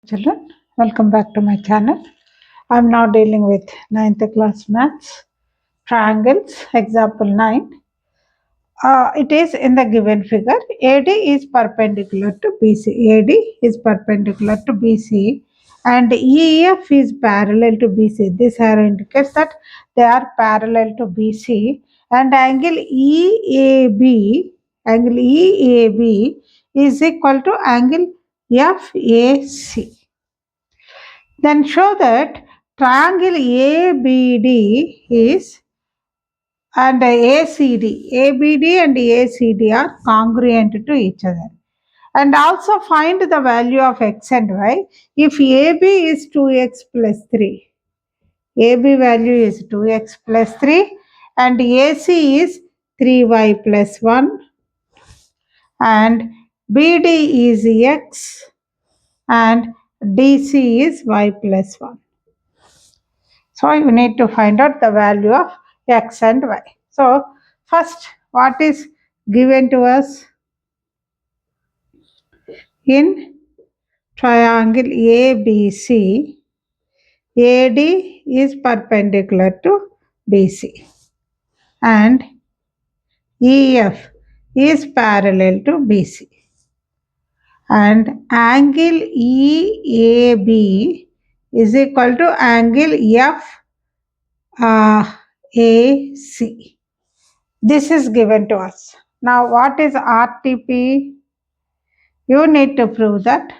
Children, welcome back to my channel. I'm now dealing with 9th class maths, triangles, example 9. It is in the given figure. AD is perpendicular to BC. AD is perpendicular to BC and EF is parallel to BC. This arrow indicates that they are parallel to BC and angle EAB is equal to angle FAC. Then show that triangle ABD is and ABD and ACD are congruent to each other. And also find the value of x and y. If AB is 2x plus 3, AB value is 2x plus 3 and AC is 3y plus 1 and BD is x and DC is y plus 1. So you need to find out the value of x and y. So first, what is given to us in triangle ABC? AD is perpendicular to BC and EF is parallel to BC and angle EAB is equal to angle FAC. This is given to us. Now, what is RTP? You need to prove that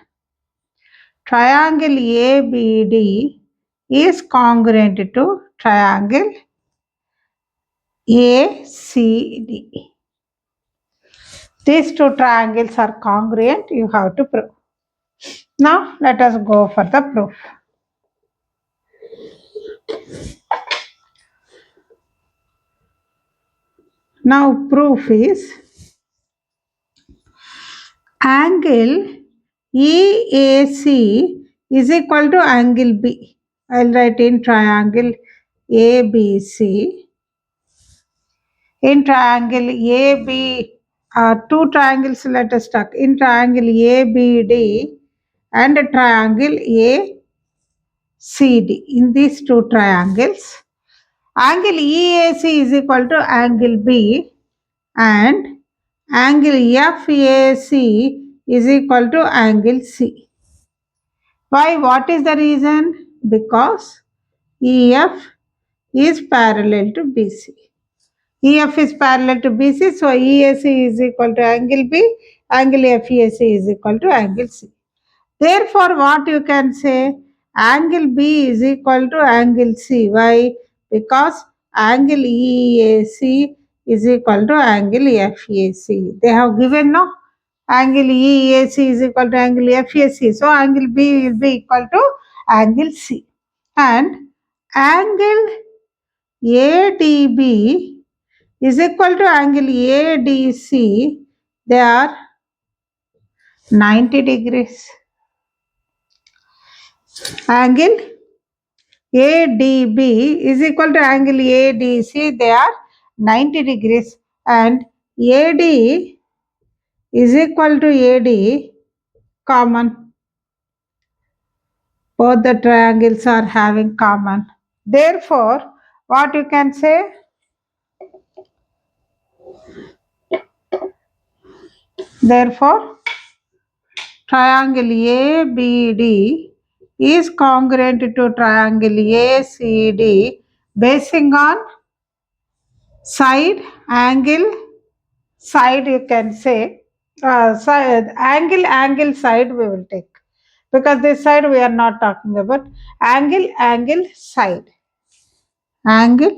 triangle ABD is congruent to triangle ACD. These two triangles are congruent, you have to prove. Now, let us go for the proof. Now, proof is angle EAC is equal to angle B. I'll write in triangle ABC. In triangle AB, two triangles let us talk. In triangle ABD and triangle ACD. In these two triangles, angle EAC is equal to angle B and angle FAC is equal to angle C. Why? What is the reason? Because EF is parallel to BC. EF is parallel to BC, so EAC is equal to angle B, angle FAC is equal to angle C. Therefore, what you can say? Angle B is equal to angle C. Why? Because angle EAC is equal to angle FAC. They have given no angle EAC is equal to angle FAC. So, angle B will be equal to angle C. And angle ADB is equal to angle ADC. They are 90 degrees. Angle ADB is equal to angle ADC. They are 90 degrees. And AD is equal to AD common. Both the triangles are having common. Therefore, what you can say? Therefore, triangle ABD is congruent to triangle ACD basing on side, angle, side you can say, side, angle, side we will take. Because this side we are not talking about. Angle, side. Angle,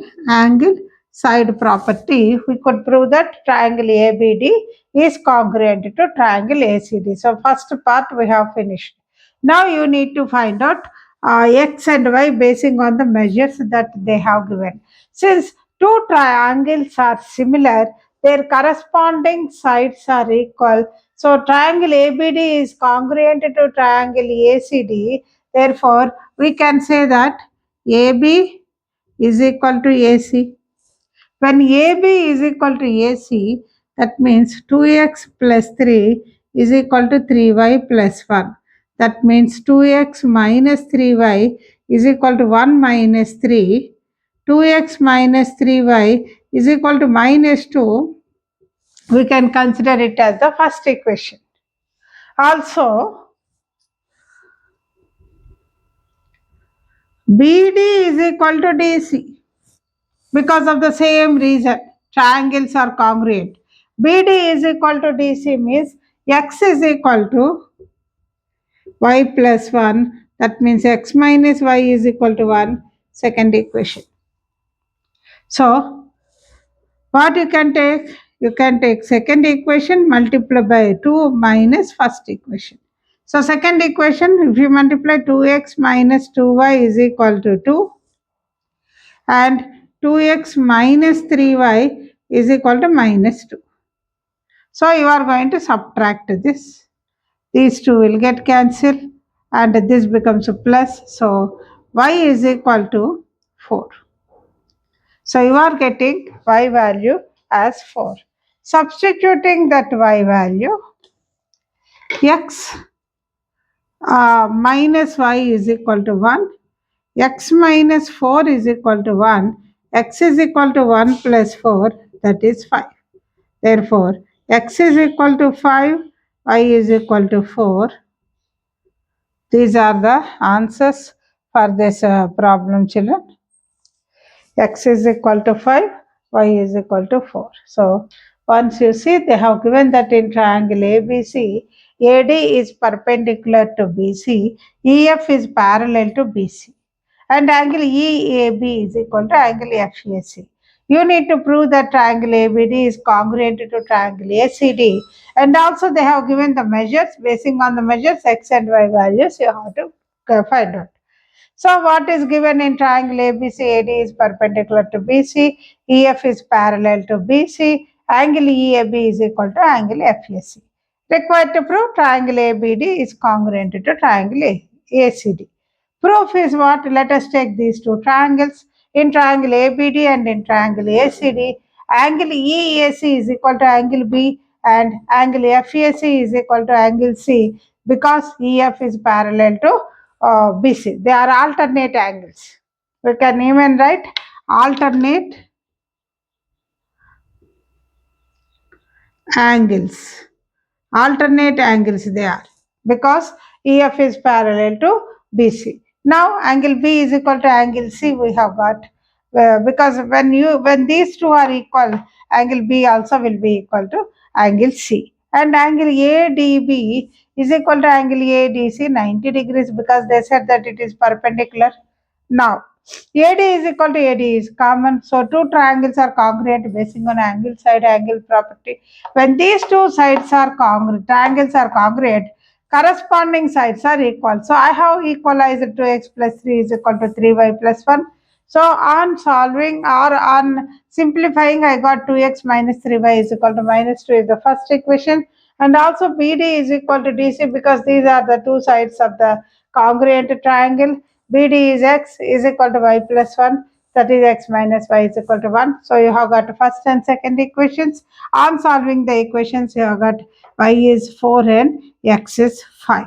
side property. We could prove that triangle ABD is congruent to triangle ACD. So first part we have finished. Now you need to find out x and y basing on the measures that they have given. Since two triangles are similar, their corresponding sides are equal. So triangle ABD is congruent to triangle ACD. Therefore, we can say that AB is equal to AC. When AB is equal to AC, that means 2x plus 3 is equal to 3y plus 1. That means 2x minus 3y is equal to 1 minus 3. 2x minus 3y is equal to minus 2. We can consider it as the first equation. Also, BD is equal to DC because of the same reason. Triangles are congruent. BD is equal to DC means x is equal to y plus 1. That means x minus y is equal to 1. Second equation. So, what you can take? You can take second equation multiply by 2 minus first equation. So, second equation, if you multiply 2x minus 2y is equal to 2 and 2x minus 3y is equal to minus 2. So, you are going to subtract this. These two will get cancelled and this becomes a plus. So, y is equal to 4. So, you are getting y value as 4. Substituting that y value, x minus y is equal to 1, x minus 4 is equal to 1, x is equal to 1 plus 4, that is 5. Therefore, x is equal to 5, y is equal to 4. These are the answers for this problem, children. X is equal to 5, y is equal to 4. So, once you see, they have given that in triangle ABC, AD is perpendicular to BC, EF is parallel to BC, and angle EAB is equal to angle FAC. You need to prove that triangle ABD is congruent to triangle ACD, and also they have given the measures. Basing on the measures x and y values, you have to find out. So what is given in triangle ABCAD is perpendicular to BC, EF is parallel to BC, angle EAB is equal to angle FAC. Required to prove triangle ABD is congruent to triangle ACD. Proof is what? Let us take these two triangles. In triangle ABD and in triangle ACD, angle EAC is equal to angle B and angle FAC is equal to angle C because EF is parallel to BC. They are alternate angles. We can even write alternate angles. Alternate angles they are because EF is parallel to BC. Now angle B is equal to angle C we have got because when these two are equal, angle B also will be equal to angle C, and angle ADB is equal to angle ADC 90 degrees because they said that it is perpendicular. Now AD is equal to AD is common, so two triangles are congruent basing on angle side angle property. When these two sides are congruent, triangles are congruent, corresponding sides are equal. So I have equalized 2x plus 3 is equal to 3y plus 1. So on solving or on simplifying, I got 2x minus 3y is equal to minus 2 is the first equation. And also BD is equal to DC because these are the two sides of the congruent triangle. BD is x is equal to y plus 1, that is x minus y is equal to 1. So you have got first and second equations. On solving the equations, you have got y is 4 and x is 5.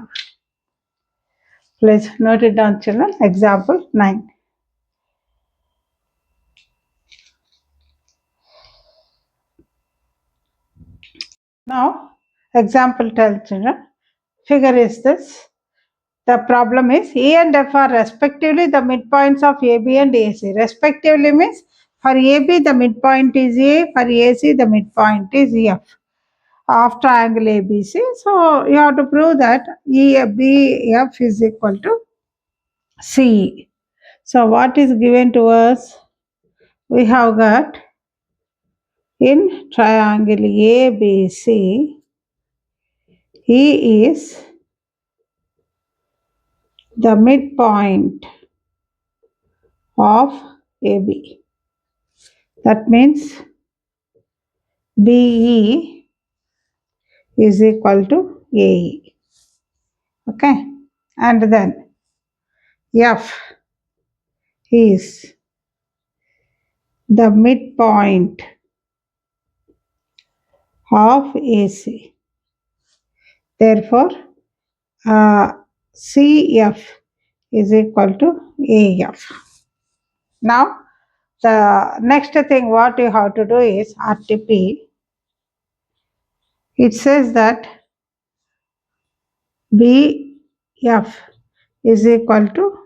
Please note it down, children. Example 9. Now, example 12, children. Figure is this. The problem is E and F are respectively the midpoints of AB and AC. Respectively means for AB the midpoint is A, for AC the midpoint is F of triangle ABC. So you have to prove that EBF is equal to CE. So what is given to us? We have got in triangle ABC, E is the midpoint of AB. That means BE is equal to AE. Okay. And then F is the midpoint of AC. Therefore, CF is equal to AF. Now, the next thing what you have to do is RTP. It says that BF is equal to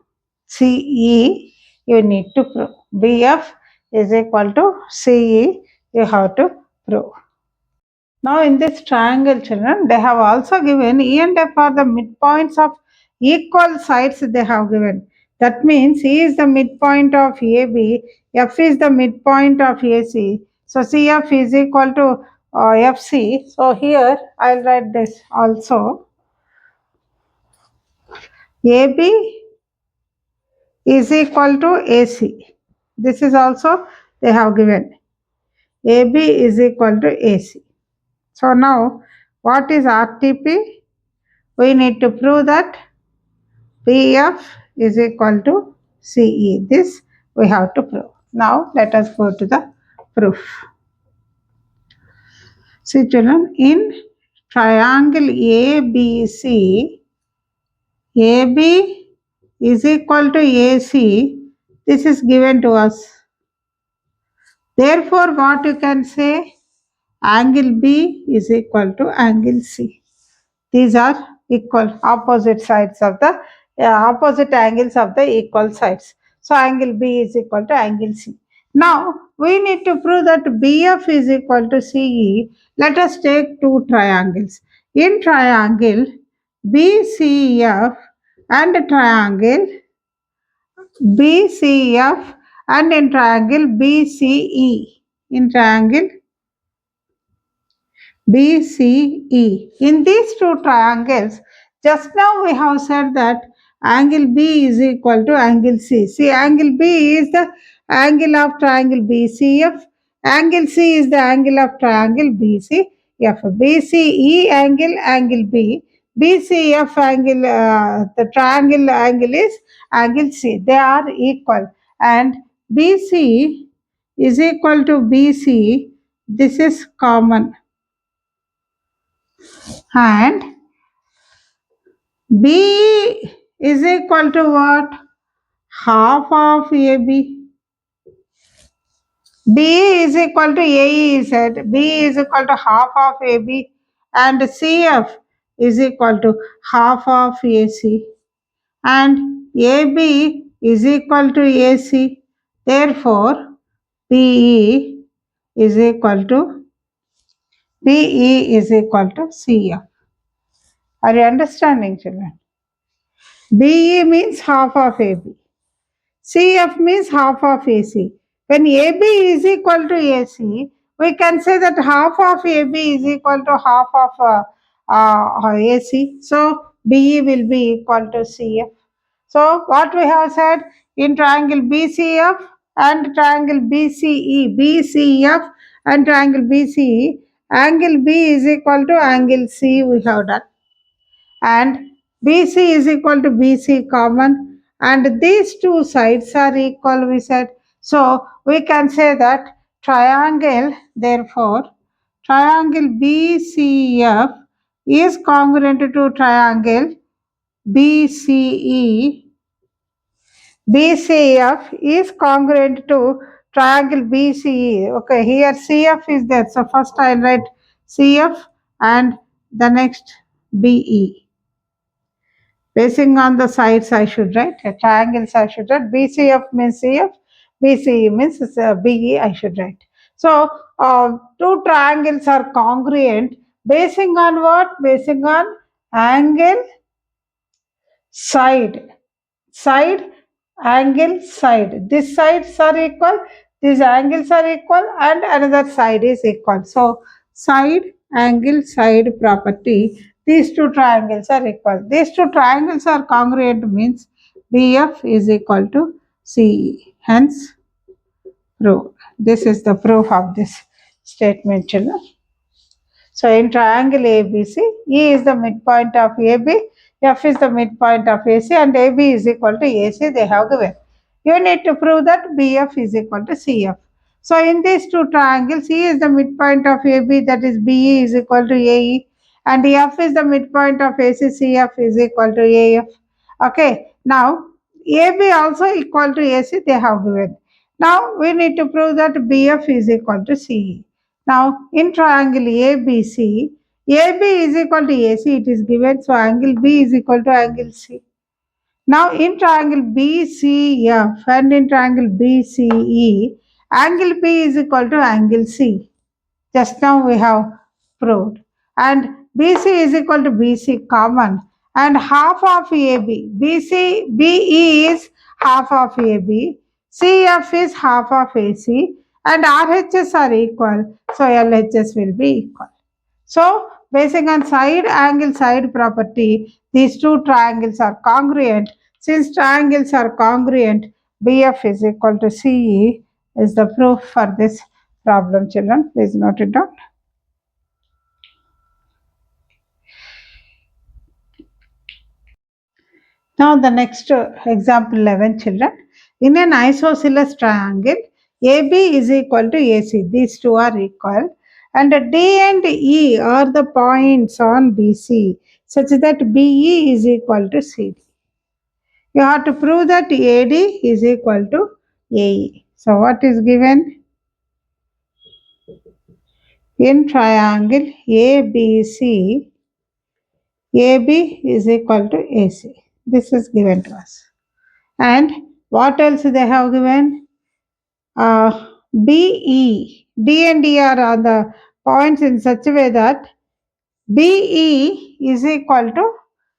CE. You need to prove. BF is equal to CE. You have to prove. Now in this triangle, children, they have also given E and F are the midpoints of equal sides they have given. That means E is the midpoint of AB, F is the midpoint of AC. So CF is equal to FC. So here I'll write this also. AB is equal to AC. This is also they have given. AB is equal to AC. So now what is RTP? We need to prove that BF is equal to CE. This we have to prove. Now let us go to the proof. See children, in triangle ABC, AB is equal to AC. This is given to us. Therefore, what you can say? Angle B is equal to angle C. These are equal opposite sides of the opposite angles of the equal sides. So angle B is equal to angle C. Now we need to prove that BF is equal to CE. Let us take two triangles. In triangle BCF and triangle BCF and in triangle BCE. In triangle BCE. In these two triangles, just now we have said that angle B is equal to angle C. See, angle B is the angle of triangle BCF. Angle C is the angle of triangle BCF. BCE angle B. BCF angle, the triangle angle is angle C. They are equal. And BC is equal to BC. This is common. And B is equal to what? Half of AB. B is equal to AE is said. B is equal to half of AB and CF is equal to half of AC. And AB is equal to AC. Therefore, PE is equal to CF. Are you understanding, children? BE means half of AB. CF means half of AC. When AB is equal to AC, we can say that half of AB is equal to half of AC. So BE will be equal to CF. So what we have said in triangle BCF and triangle BCF and triangle BCE, angle B is equal to angle C we have done. And BC is equal to BC common, and these two sides are equal, we said. So we can say that triangle, therefore, triangle BCF is congruent to triangle BCE. BCF is congruent to triangle BCE. Okay, here CF is there. So first I'll write CF and the next BE. Basing on the sides, I should write triangles. I should write BCF means CF, BCE means BE. I should write. So two triangles are congruent. Basing on what? Basing on angle, side, angle, side. These sides are equal. These angles are equal, and another side is equal. So side, angle, side property. These two triangles are equal. These two triangles are congruent means BF is equal to CE. Hence, proof. This is the proof of this statement, children. So in triangle ABC, E is the midpoint of AB, F is the midpoint of AC, and AB is equal to AC. They have given. You need to prove that BF is equal to CF. So in these two triangles, E is the midpoint of AB, that is BE is equal to AE, and F is the midpoint of ACCF is equal to AF. Okay, now AB also equal to AC they have given. Now we need to prove that BF is equal to CE. Now in triangle ABC, AB is equal to AC, it is given, so angle B is equal to angle C. Now in triangle BCF and in triangle BCE, angle B is equal to angle C. Just now we have proved. And BC is equal to BC common and half of AB. BE is half of AB, CF is half of AC, and RHS are equal, so LHS will be equal. So, basing on side angle side property, these two triangles are congruent. Since triangles are congruent, BF is equal to CE is the proof for this problem, children. Please note it down. Now the next example 11, children. In an isosceles triangle, AB is equal to AC. These two are equal. And D and E are the points on BC such that BE is equal to CD. You have to prove that AD is equal to AE. So what is given? In triangle ABC, AB is equal to AC. This is given to us. And what else they have given? BE. D and E are on the points in such a way that BE is equal to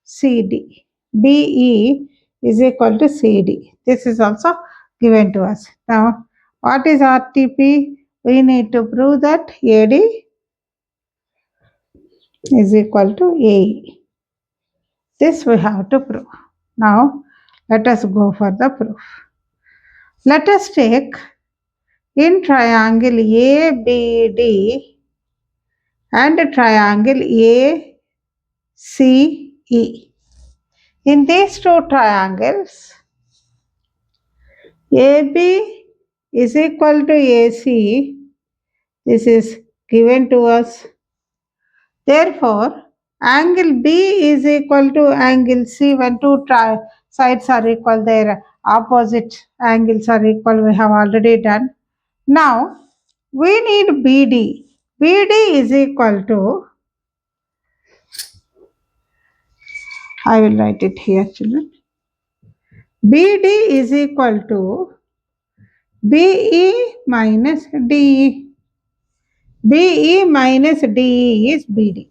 CD. BE is equal to CD. This is also given to us. Now, what is RTP? We need to prove that AD is equal to AE. This we have to prove. Now, let us go for the proof. Let us take in triangle ABD and triangle ACE. In these two triangles, AB is equal to AC. This is given to us. Therefore, angle B is equal to angle C. When two sides are equal, their opposite angles are equal. We have already done. Now, we need BD. BD is equal to, I will write it here, children. BD is equal to BE minus DE. BE minus DE is BD.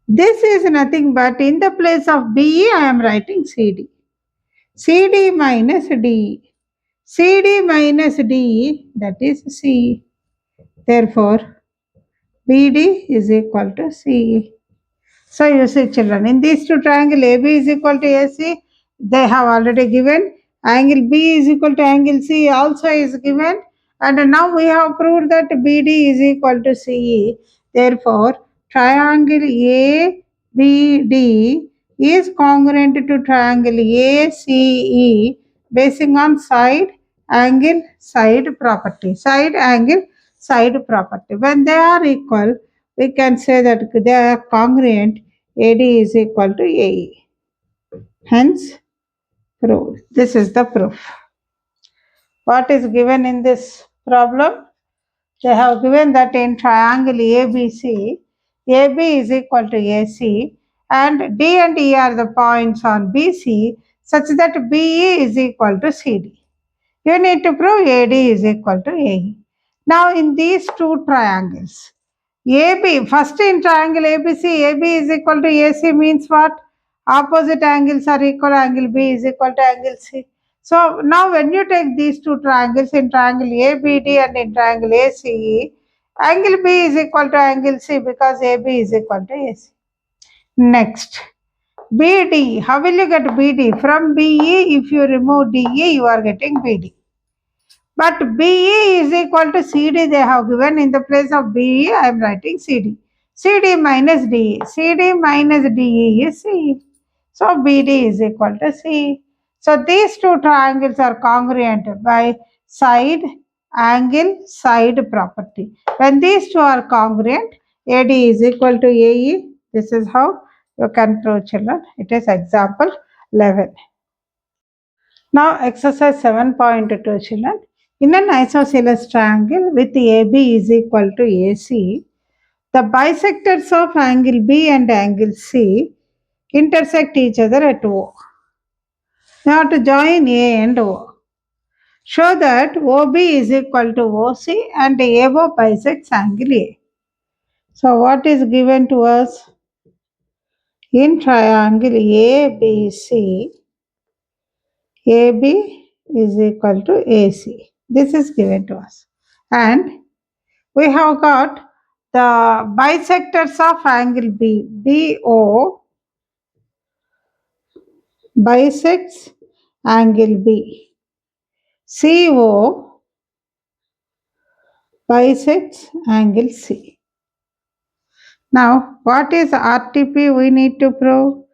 This is nothing but in the place of BE, I am writing CD. CD minus DE. CD minus DE, that is CE. Therefore, BD is equal to CE. So you see, children, in these two triangles AB is equal to AC, they have already given. Angle B is equal to angle C also is given. And now we have proved that BD is equal to CE. Therefore, triangle ABD is congruent to triangle ACE basing on side angle side property. Side angle side property. When they are equal, we can say that they are congruent. AD is equal to AE. Hence, proved. This is the proof. What is given in this problem? They have given that in triangle ABC, AB is equal to AC and D and E are the points on BC such that BE is equal to CD. You need to prove AD is equal to AE. Now, in these two triangles, AB, first in triangle ABC, AB is equal to AC means what? Opposite angles are equal, angle B is equal to angle C. So now when you take these two triangles in triangle ABD and in triangle ACE, angle B is equal to angle C because AB is equal to AC. Next, BD, how will you get BD? From BE, if you remove DE, you are getting BD. But BE is equal to CD they have given. In the place of BE, I am writing CD. CD minus DE. CD minus DE is CE. So BD is equal to CE. So these two triangles are congruent by side, angle, side property. When these two are congruent, AD is equal to AE This is how you can prove, children. It is example 11. Now exercise 7.2, children. In an isosceles triangle with AB is equal to AC, the bisectors of angle B and angle C intersect each other at O. Now to join A and O. Show that OB is equal to OC and AO bisects angle A. So what is given to us? In triangle ABC, AB is equal to AC. This is given to us. And we have got the bisectors of angle B. BO bisects angle B. CO bisects angle C. Now, what is RTP we need to prove?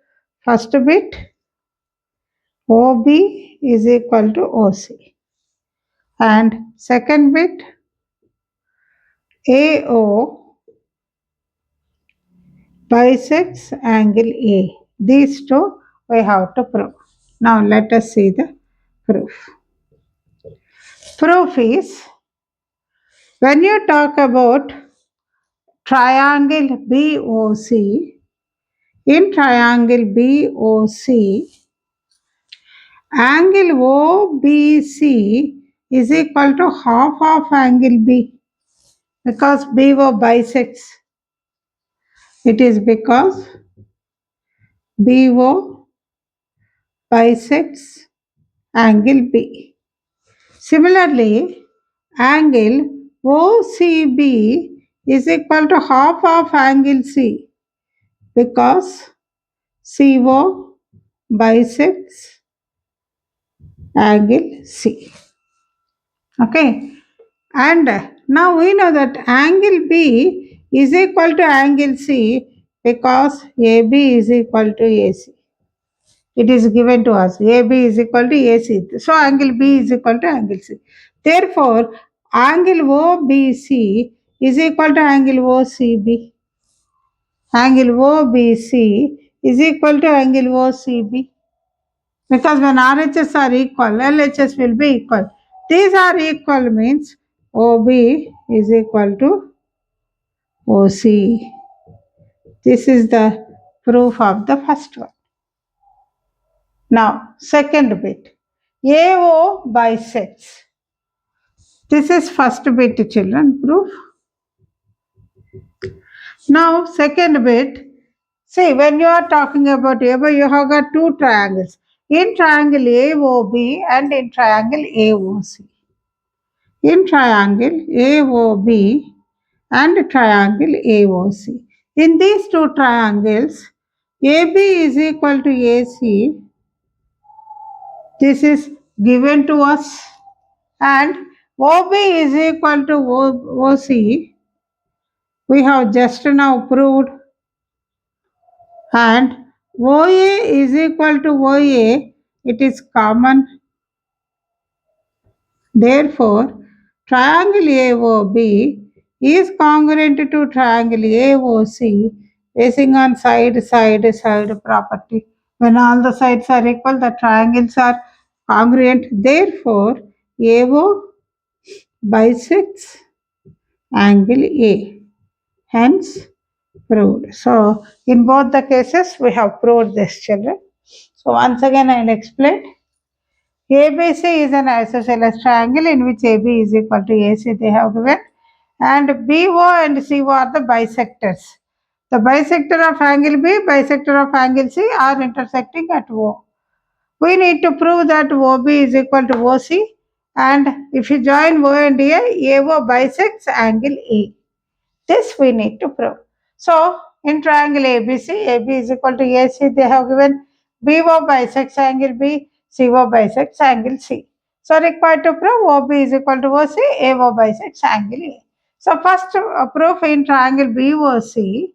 First bit, OB is equal to OC. And second bit, AO bisects angle A. These two we have to prove. Now, let us see the proof. Proof is, when you talk about triangle BOC, in triangle BOC, angle OBC is equal to half of angle B because BO bisects. It is because BO bisects angle B. Similarly, angle OCB is equal to half of angle C because CO bisects angle C. Okay. And now we know that angle B is equal to angle C because AB is equal to AC. It is given to us. AB is equal to AC. So angle B is equal to angle C. Therefore, angle OBC is equal to angle OCB. Angle OBC is equal to angle OCB. Because when RHS are equal, LHS will be equal. These are equal means OB is equal to OC. This is the proof of the first one. Now, second bit. AO bisects. This is first bit, children, proof. Now, second bit. See, when you are talking about AO, you have got two triangles. In triangle AOB and in triangle AOC. In triangle AOB and triangle AOC. In these two triangles, AB is equal to AC. This is given to us. And OB is equal to OC. We have just now proved. And OA is equal to OA. It is common. Therefore, triangle AOB is congruent to triangle AOC basing on side property. When all the sides are equal, the triangles are congruent. Therefore, AO bisects angle A. Hence, proved. So, in both the cases, we have proved this, children. So, once again, I will explain. ABC is an isosceles triangle in which AB is equal to AC they have given, and BO and CO are the bisectors. The bisector of angle B, bisector of angle C are intersecting at O. We need to prove that OB is equal to OC, and if you join O and A, AO bisects angle A. This we need to prove. So, in triangle ABC, AB is equal to AC, they have given BO bisects angle B, CO bisects angle C. So, required to prove OB is equal to OC, AO bisects angle A. So, first proof in triangle BOC,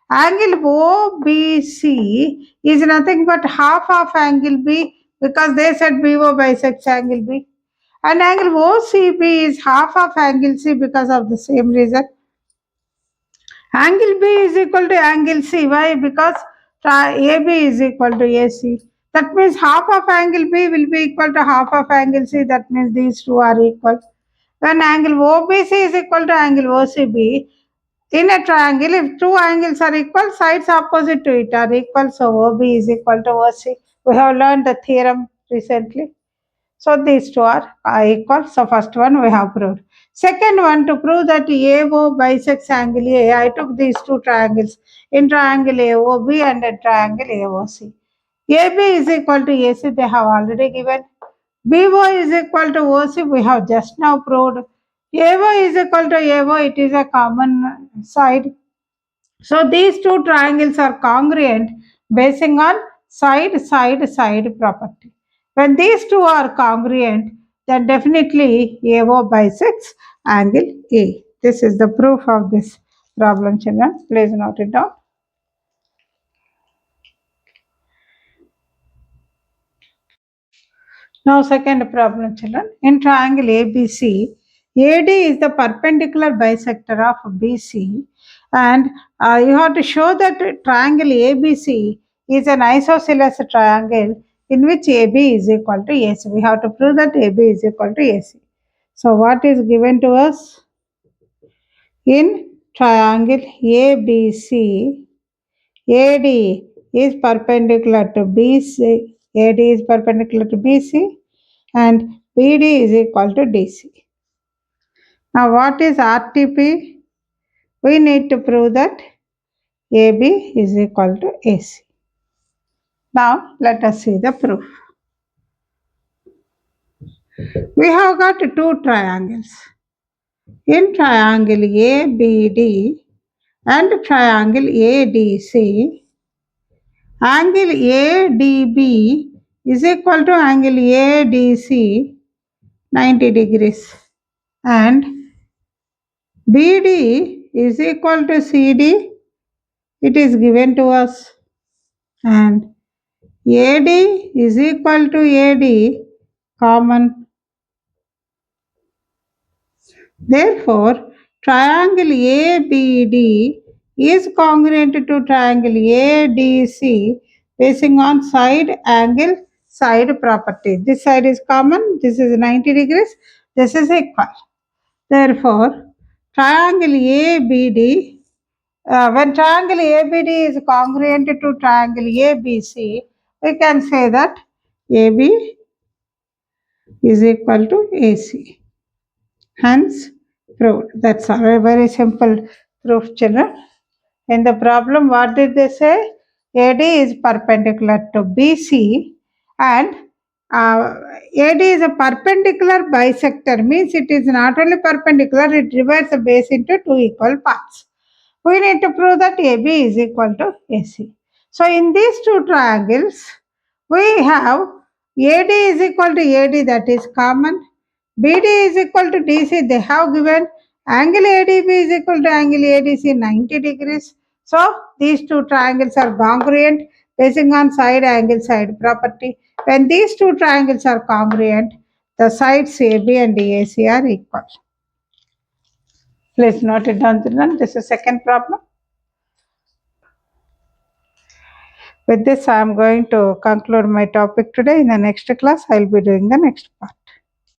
angle OBC is nothing but half of angle B because they said BO bisects angle B. And angle OCB is half of angle C because of the same reason. Angle B is equal to angle C. Why? Because AB is equal to AC. That means half of angle B will be equal to half of angle C. That means these two are equal. When angle OBC is equal to angle OCB, in a triangle, if two angles are equal, sides opposite to it are equal. So OB is equal to OC. We have learned the theorem recently. So these two are equal. So first one we have proved. Second one, to prove that AO bisects angle A, I took these two triangles, in triangle AOB and a triangle AOC. AB is equal to AC, they have already given. BO is equal to OC, we have just now proved. AO is equal to AO, it is a common side. So these two triangles are congruent basing on side property. When these two are congruent, then definitely AO bisects angle A. This is the proof of this problem, children. Please note it down. Now, second problem, children. In triangle ABC, AD is the perpendicular bisector of BC, and you have to show that triangle ABC is an isosceles triangle in which AB is equal to AC. We have to prove that AB is equal to AC. So, what is given to us? In triangle ABC, AD is perpendicular to BC. AD is perpendicular to BC and BD is equal to DC. Now, what is RTP? We need to prove that AB is equal to AC. Now, let us see the proof. We have got two triangles. In triangle ABD and triangle ADC, angle ADB is equal to angle ADC 90 degrees and BD is equal to CD, it is given to us, and AD is equal to AD common. Therefore, triangle ABD is congruent to triangle ADC basing on side property. This side is common, this is 90 degrees, this is equal. Therefore, triangle ABD, when triangle ABD is congruent to triangle ABC, we can say that AB is equal to AC. Hence, proved. That's a very simple proof, children. In the problem, what did they say? AD is perpendicular to BC and AD is a perpendicular bisector, means it is not only perpendicular, it divides the base into two equal parts. We need to prove that AB is equal to AC. So in these two triangles, we have AD is equal to AD, that is common. BD is equal to DC, they have given. Angle ADB is equal to angle ADC 90 degrees. So these two triangles are congruent basing on side property. When these two triangles are congruent, the sides AB and AC are equal. Please note it down, children. This is second problem. With this, I am going to conclude my topic today. In the next class, I will be doing the next part.